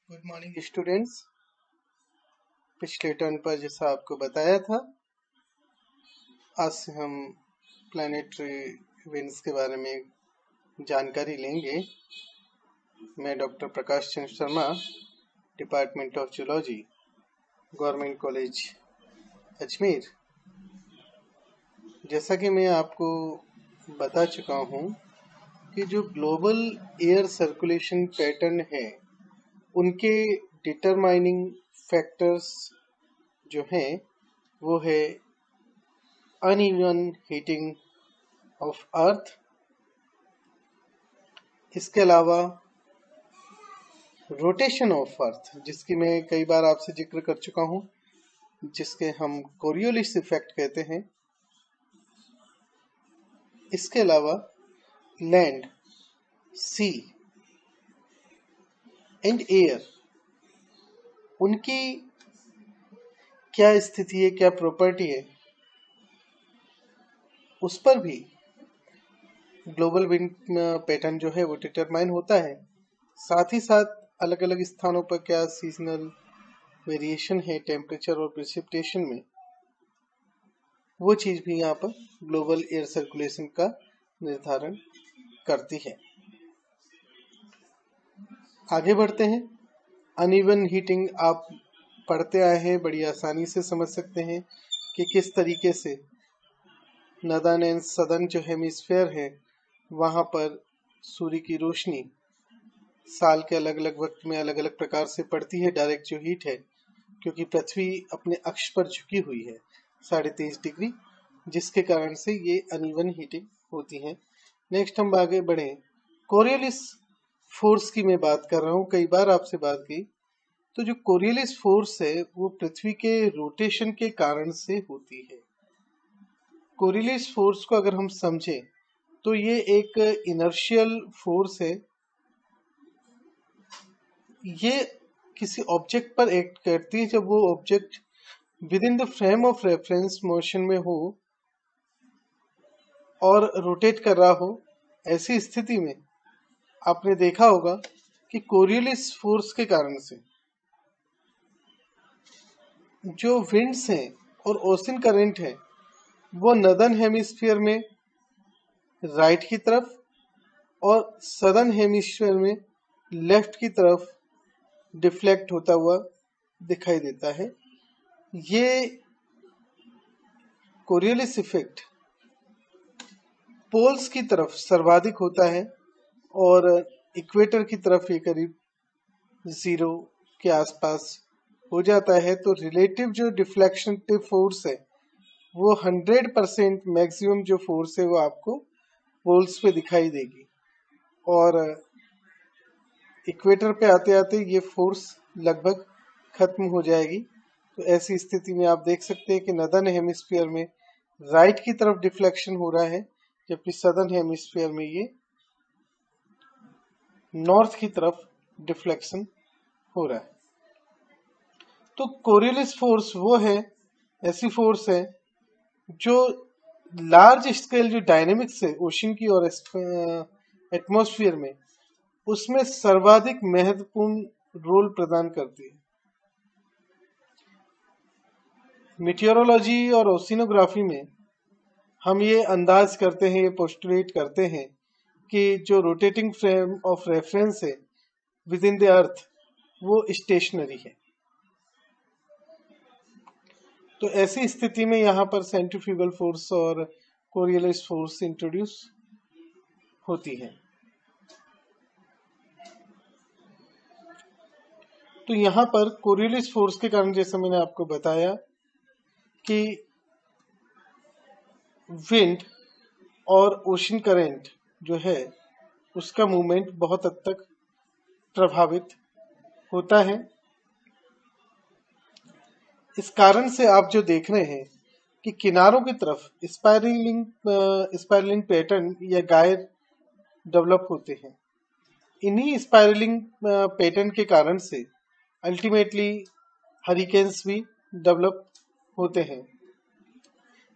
Good morning students. पिछले turn पर जैसा आपको बताया था, आज से हम प्लानिटरी इवेंट्स के बारे में जानकारी लेंगे। मैं doctor Prakash Chandra Sharma, department of zoology, government college Ajmer. जैसा कि मैं आपको बता चुका हूँ कि जो ग्लोबल एयर सर्कुलेशन पैटर्न है, उनके डिटरमाइनिंग फैक्टर्स जो हैं वो है अनइवन हीटिंग ऑफ अर्थ। इसके अलावा रोटेशन ऑफ अर्थ, जिसकी मैं कई बार आपसे जिक्र कर चुका हूँ, जिसके हम कोरियोलिस इफेक्ट कहते हैं। इसके अलावा लैंड, सी एंड एयर, उनकी क्या स्थिति है, क्या प्रॉपर्टी है, उस पर भी ग्लोबल विंड पैटर्न जो है वो डिटरमाइन होता है। साथ ही साथ अलग अलग स्थानों पर क्या सीजनल वेरिएशन है टेम्परेचर और प्रेसिपिटेशन में, वो चीज़ भी यहाँ पर ग्लोबल एयर सर्कुलेशन का निर्धारण करती है। आगे बढ़ते हैं। अनइवन हीटिंग आप पढ़ते आए हैं, बड़ी आसानी से समझ सकते हैं कि किस तरीके से नॉर्दर्न एंड सदर्न जो हेमिस्फेयर है, वहाँ पर सूर्य की रोशनी साल के अलग अलग वक्त में अलग अलग प्रकार से पड़ती है। डायरेक्ट जो हीट है, क्योंकि पृथ्वी अपने अक्ष पर झुकी हुई है 23.5 डिग्री, जिसके कारण से ये अनइवन हीटिंग होती है। नेक्स्ट हम आगे बढ़े। कोरियोलिस फोर्स की मैं बात कर रहा हूँ, कई बार आपसे बात की। तो जो कोरियोलिस फोर्स है वो पृथ्वी के रोटेशन के कारण से होती है। कोरियोलिस फोर्स को अगर हम समझें तो ये एक इनर्शियल फोर्स है। ये किसी ऑब्जेक्ट पर एक्ट करती है जब वो object with in the frame of reference motion में हो और रोटेट कर रहा हो। ऐसी स्थिति में आपने देखा होगा कि कोरियोलिस फोर्स के कारण से जो विंड्स हैं और ओशन करंट है वो नॉर्दर्न हेमिस्फीयर में राइट की तरफ और सदर्न हेमिस्फीयर में लेफ्ट की तरफ डिफ्लेक्ट होता हुआ दिखाई देता है। ये कोरियोलिस इफेक्ट पोल्स की तरफ सर्वाधिक होता है और इक्वेटर की तरफ ये करीब 0 के आसपास हो जाता है। तो रिलेटिव जो डिफ्लेक्शन फोर्स है वो 100% मैक्सिमम जो फोर्स है वो आपको पोल्स पे दिखाई देगी, और इक्वेटर पे आते आते ये फोर्स लगभग खत्म हो जाएगी। तो ऐसी स्थिति में आप देख सकते हैं कि नॉर्दर्न हेमिस्फीयर में राइट की तरफ डिफ्लेक्शन हो रहा है, जबकि सदर्न हेमिस्फीयर में ये नॉर्थ की तरफ डिफ्लेक्शन हो रहा है। तो कोरियोलिस फोर्स वो है, ऐसी फोर्स है जो लार्ज स्केल जो डायनेमिक्स है ओशन की और एटमॉस्फेयर में, उसमें सर्वाधिक महत्वपूर्ण रोल प्रदान करती है। मीटियोरोलॉजी और ओशिनोग्राफी में हम ये अंदाज करते हैं, ये पोस्टुलेट करते हैं कि जो रोटेटिंग फ्रेम ऑफ रेफरेंस है विद इन द अर्थ वो स्टेशनरी है। तो ऐसी स्थिति में यहाँ पर सेंट्रीफ्यूगल फोर्स और कोरियोलिस फोर्स इंट्रोड्यूस होती है। तो यहाँ पर कोरियोलिस फोर्स के कारण, जैसे मैंने आपको बताया, कि विंड और ओशन करंट जो है उसका मूवमेंट बहुत हद तक प्रभावित होता है। इस कारण से आप जो देख रहे हैं कि किनारों की तरफ स्पाइरलिंग पैटर्न या गायर डेवलप होते हैं। इन्हीं स्पाइरलिंग पैटर्न के कारण से अल्टीमेटली हरिकेन्स भी डेवलप होते हैं।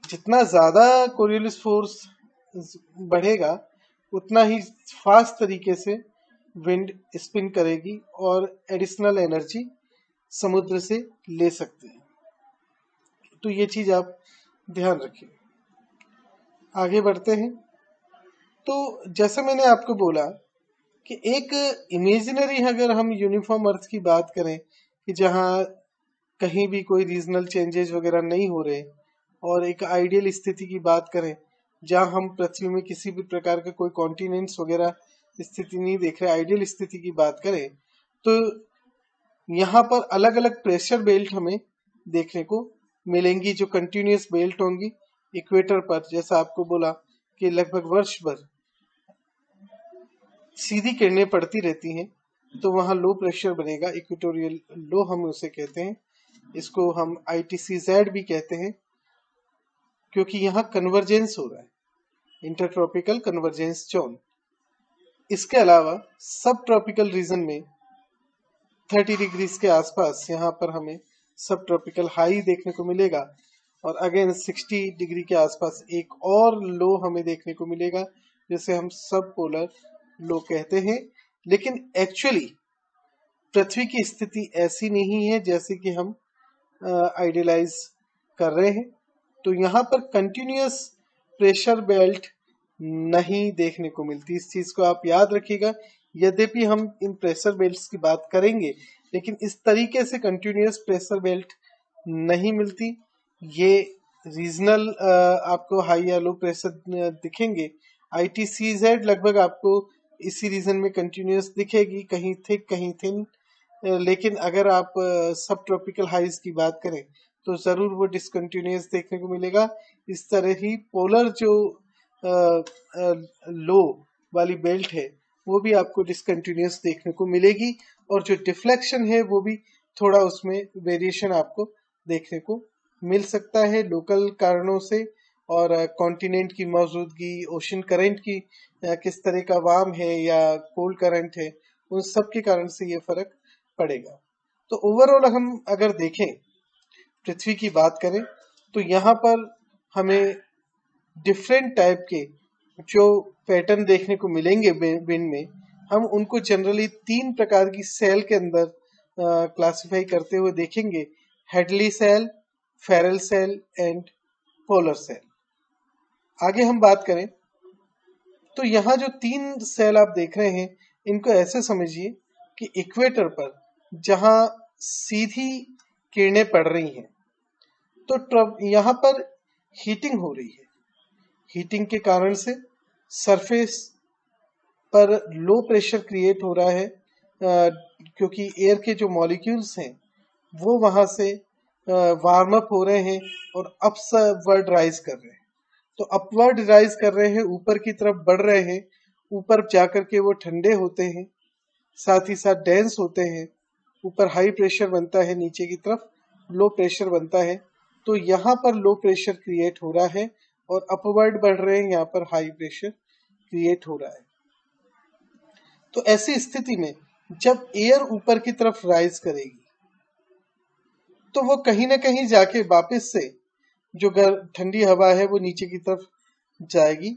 जितना ज़्यादा कोरियोलिस फोर्स बढ़ेगा उतना ही फास्ट तरीके से विंड स्पिन करेगी और एडिशनल एनर्जी समुद्र से ले सकते हैं। तो ये चीज आप ध्यान रखिए। आगे बढ़ते हैं। तो जैसे मैंने आपको बोला कि एक इमेजिनरी, अगर हम यूनिफॉर्म अर्थ की बात करें कि जहाँ कहीं भी कोई रीजनल चेंजेस वगैरह नहीं हो रहे, और एक आइडियल स्थिति की बात करें जहाँ हम पृथ्वी में किसी भी प्रकार का कोई कॉन्टिनेंट्स वगैरह स्थिति नहीं देख रहे, आइडियल स्थिति की बात करें, तो यहाँ पर अलग अलग प्रेशर बेल्ट हमें देखने को मिलेंगी जो कंटिन्यूस बेल्ट होंगी इक्वेटर पर। जैसा आपको बोला कि लगभग वर्ष भर सीधी किरणें पड़ती रहती हैं, तो वहां लो प्रेशर बनेगा, इक्वेटोरियल लो हम उसे कहते हैं। इसको हम ITCZ भी कहते हैं, क्योंकि यहाँ कन्वर्जेंस हो रहा है, इंटरट्रॉपिकल कन्वर्जेंस जोन। इसके अलावा सब ट्रॉपिकल रीजन में 30 डिग्रीज के आसपास यहाँ पर हमें सब ट्रॉपिकल हाई देखने को मिलेगा, और अगेन 60 डिग्री के आसपास एक और लो हमें देखने को मिलेगा, जिसे हम सब पोलर लो कहते हैं। लेकिन एक्चुअली पृथ्वी की स्थिति ऐसी नहीं है जैसे कि हम आइडियलाइज कर रहे हैं। तो यहाँ पर कंटिन्यूअस प्रेशर बेल्ट नहीं देखने को मिलती, इस चीज को आप याद रखिएगा। यद्यपि हम इन प्रेशर बेल्ट्स की बात करेंगे, लेकिन इस तरीके से कंटिन्यूअस प्रेशर बेल्ट नहीं मिलती। ये रीजनल आपको हाई या लो प्रेशर दिखेंगे। ITCZ लगभग आपको इसी रीजन में कंटिन्यूअस दिखेगी, कहीं थिक कहीं थिन। लेकिन अगर आप सब ट्रॉपिकल हाइज की बात करें तो जरूर वो डिसकंटिन्यूअस देखने को मिलेगा। इस तरह ही पोलर जो लो वाली बेल्ट है वो भी आपको डिसकंटिन्यूअस देखने को मिलेगी, और जो डिफ्लेक्शन है वो भी थोड़ा उसमें वेरिएशन आपको देखने को मिल सकता है लोकल कारणों से, और कॉन्टिनेंट की मौजूदगी, ओशन करंट की किस तरह का वार्म है या कोल्ड करंट है, उन सब के कारण से ये फर्क पड़ेगा। तो ओवरऑल हम अगर देखें, पृथ्वी की बात करें, तो यहाँ पर हमें डिफरेंट टाइप के जो पैटर्न देखने को मिलेंगे विंड में। हम उनको जनरली 3 प्रकार की सेल के अंदर क्लासिफाई करते हुए देखेंगे: Hadley cell, Ferrel cell and polar cell. आगे हम बात करें तो यहाँ जो 3 सेल आप देख रहे हैं, इनको ऐसे समझिए कि इक्वेटर पर जहाँ सीधी किरणें पड़ रही हैं, तो यहाँ पर हीटिंग हो रही है। हीटिंग के कारण से सरफेस पर लो प्रेशर क्रिएट हो रहा है, क्योंकि एयर के जो मॉलिक्यूल्स हैं वो वहां से वार्म अप हो रहे हैं और अपवर्ड राइज कर रहे हैं। तो अपवर्ड राइज कर रहे हैं, ऊपर की तरफ बढ़ रहे हैं, ऊपर जाकर के वो ठंडे होते हैं, साथ ही साथ डेंस होते हैं। ऊपर हाई प्रेशर बनता है, नीचे की तरफ लो प्रेशर बनता है। तो यहाँ पर लो प्रेशर क्रिएट हो रहा है और अपवर्ड बढ़ रहे हैं, यहाँ पर हाई प्रेशर क्रिएट हो रहा है। तो ऐसी स्थिति में जब एयर ऊपर की तरफ राइज करेगी, तो वो कहीं ना कहीं जाके वापस से जो ठंडी हवा है वो नीचे की तरफ जाएगी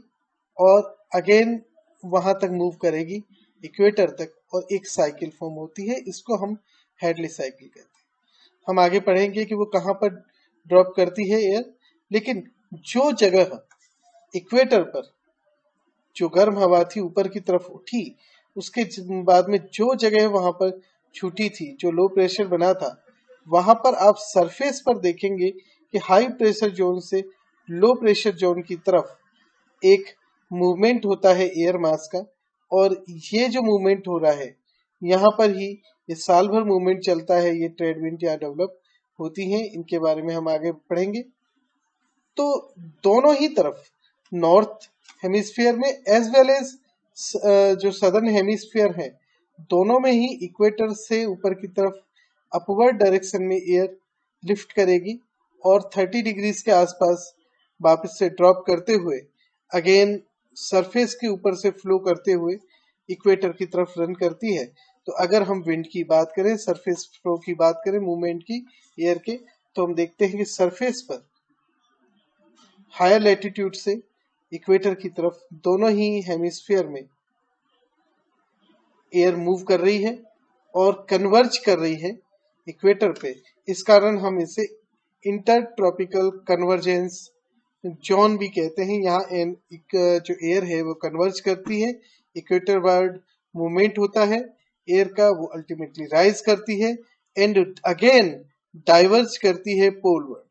और अगेन वहां तक मूव करेगी इक्वेटर तक, और एक साइकिल फॉर्म होती है। इसको हम हेडली साइकिल कहते हैं। हम आगे पढ़ेंगे कि वो कहाँ पर ड्रॉप करती है एयर। लेकिन जो जगह इक्वेटर पर जो गर्म हवा थी ऊपर की तरफ उठी, उसके बाद में जो जगह वहां पर छूटी थी, जो लो प्रेशर बना था, वहां पर आप सरफेस पर देखेंगे कि हाई प्रेशर जोन से लो प्रेशर जोन की तरफ एक मूवमेंट होता है एयर मास का। और ये जो मूवमेंट हो रहा है, यहाँ पर ही ये साल भर मूवमेंट चलता है। ये ट्रेड विंड यहाँ डेवलप होती हैं, इनके बारे में हम आगे पढ़ेंगे। तो दोनों ही तरफ, नॉर्थ हेमिस्फीयर में एज वेल एज जो सदर्न हेमिस्फीयर है, दोनों में ही इक्वेटर से ऊपर की तरफ अपवर्ड डायरेक्शन में एयर लिफ्ट करेगी और 30 डिग्रीज के आसपास वापस से ड्रॉप करते हुए अगेन सरफेस के ऊपर से फ्लो करते हुए इक्वेटर की तरफ रन करती है। तो अगर हम विंड की बात करें, सरफेस फ्लो की बात करें, मूवमेंट की एयर के, तो हम देखते हैं कि सरफेस पर हायर लैटिट्यूड से इक्वेटर की तरफ दोनों ही हेमिस्फीयर में एयर मूव कर रही है और कन्वर्ज कर रही है इक्वेटर पे। इस कारण हम इसे इंटर ट्रॉपिकल कन्वर्जेंस जोन भी कहते हैं। यहाँ जो एयर है वो कन्वर्ज करती है, इक्वेटर वर्ड मूवमेंट होता है एयर का, वो अल्टीमेटली राइज करती है एंड अगेन डाइवर्ज करती है पोलवर्ड।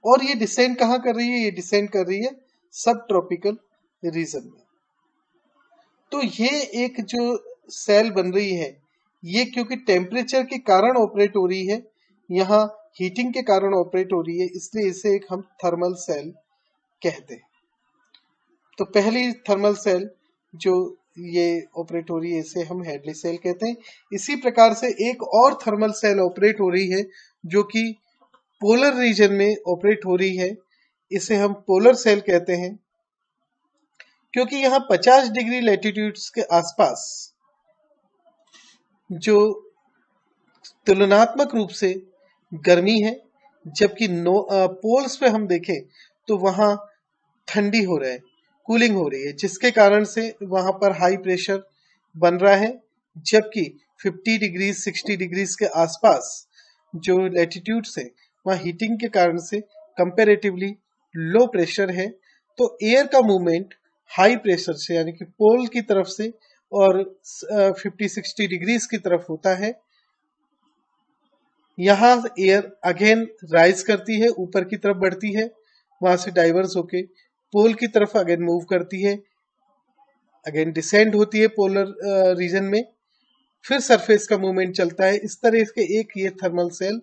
और ये डिसेंड कहाँ कर रही है? ये डिसेंड कर रही है सब ट्रॉपिकल रीजन में। तो ये एक जो सेल बन रही है, ये क्योंकि टेम्परेचर के कारण ऑपरेट हो रही है, यहाँ हीटिंग के कारण ऑपरेट हो रही है, इसलिए इसे एक हम थर्मल सेल कहते हैं। तो पहली थर्मल सेल जो ये ऑपरेट हो रही है इसे हम हेडली सेल कहते हैं। इसी प्रकार से एक और थर्मल सेल ऑपरेट हो रही है जो कि पोलर रीजन में ऑपरेट हो रही है, इसे हम पोलर सेल कहते हैं। क्योंकि यहाँ 50 डिग्री लैटिट्यूड्स के आसपास जो तुलनात्मक रूप से गर्मी है, जबकि पोल्स पे हम देखें तो वहां ठंडी हो रहा है, कूलिंग हो रही है, जिसके कारण से वहां पर हाई प्रेशर बन रहा है। जबकि 50 डिग्री 60 डिग्रीज के आसपास जो लैटिट्यूड्स है वहाँ हीटिंग के कारण से कंपैरेटिवली लो प्रेशर है। तो एयर का मूवमेंट हाई प्रेशर से यानी कि पोल की तरफ से और 50-60 डिग्रीज की तरफ होता है। यहाँ एयर अगेन राइज करती है, ऊपर की तरफ बढ़ती है, वहां से डाइवर्स होके पोल की तरफ अगेन मूव करती है, अगेन डिसेंड होती है पोलर रीजन में, फिर सरफेस का मूवमेंट चलता है। इस तरह के एक ये थर्मल सेल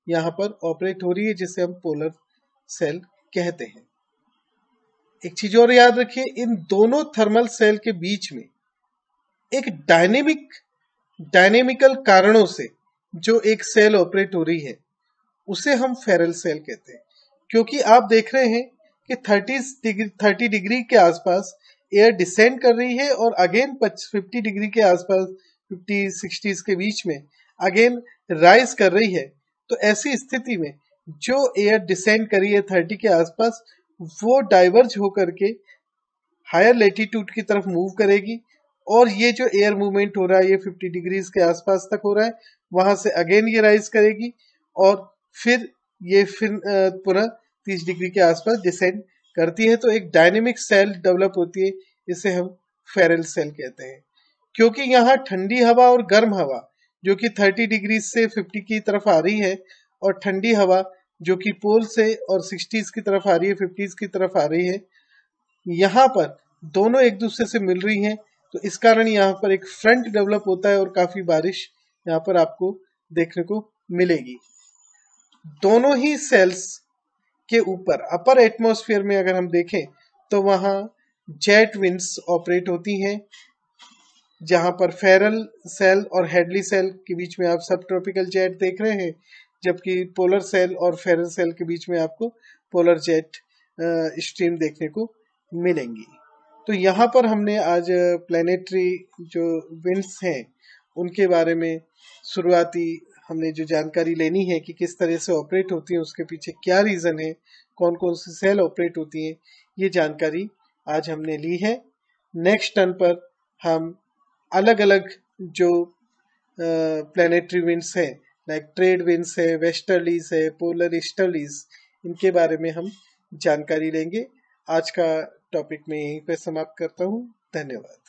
यहाँ पर ऑपरेट हो रही है, जिसे हम पोलर सेल कहते हैं। एक चीज और याद रखिए, इन दोनों थर्मल सेल के बीच में एक डायनेमिकल कारणों से जो एक सेल ऑपरेट हो रही है उसे हम फेरल सेल कहते हैं। क्योंकि आप देख रहे हैं कि 30 डिग्री के आसपास एयर डिसेंड कर रही है और अगेन 50 डिग्री के आसपास 50-60 के बीच में अगेन राइज कर रही है। तो ऐसी स्थिति में जो एयर डिसेंड करी है 30 के आसपास, वो डाइवर्ज होकर के हायर लेटीट्यूड की तरफ मूव करेगी और ये जो एयर मूवमेंट हो रहा है ये 50 डिग्रीज के आसपास तक हो रहा है, वहां से अगेन ये राइज करेगी और फिर ये पुनः 30 डिग्री के आसपास डिसेंड करती है। तो एक डायनेमिक सेल डेवलप होती है, इसे हम फेरल सेल कहते हैं। क्योंकि यहाँ ठंडी हवा और गर्म हवा जो कि 30 डिग्री से 50 की तरफ आ रही है और ठंडी हवा जो कि पोल से और 60s की तरफ आ रही है, 50s की तरफ आ रही है, यहाँ पर दोनों एक दूसरे से मिल रही हैं। तो इस कारण यहाँ पर एक फ्रंट डेवलप होता है और काफी बारिश यहाँ पर आपको देखने को मिलेगी। दोनों ही सेल्स के ऊपर अपर एटमॉस्फेयर में अगर हम देखें तो वहां जेट विंड्स ऑपरेट होती हैं, जहां पर फेरल सेल और हेडली सेल के बीच में आप सब ट्रॉपिकल जेट देख रहे हैं, जबकि पोलर सेल और फेरल सेल के बीच में आपको पोलर जेट स्ट्रीम देखने को मिलेंगी। तो यहाँ पर हमने आज प्लैनेटरी जो विंड्स हैं उनके बारे में शुरुआती हमने जो जानकारी लेनी है कि किस तरह से ऑपरेट होती है, उसके पीछे क्या रीजन है, कौन कौन सी सेल ऑपरेट होती हैं, ये जानकारी आज हमने ली है। नेक्स्ट टर्न पर हम अलग अलग जो प्लैनेटरी विंड्स हैं, लाइक ट्रेड विंड्स है, वेस्टर्लीज है, पोलर ईस्टर्लीज, इनके बारे में हम जानकारी लेंगे। आज का टॉपिक में यहीं पे समाप्त करता हूँ। धन्यवाद।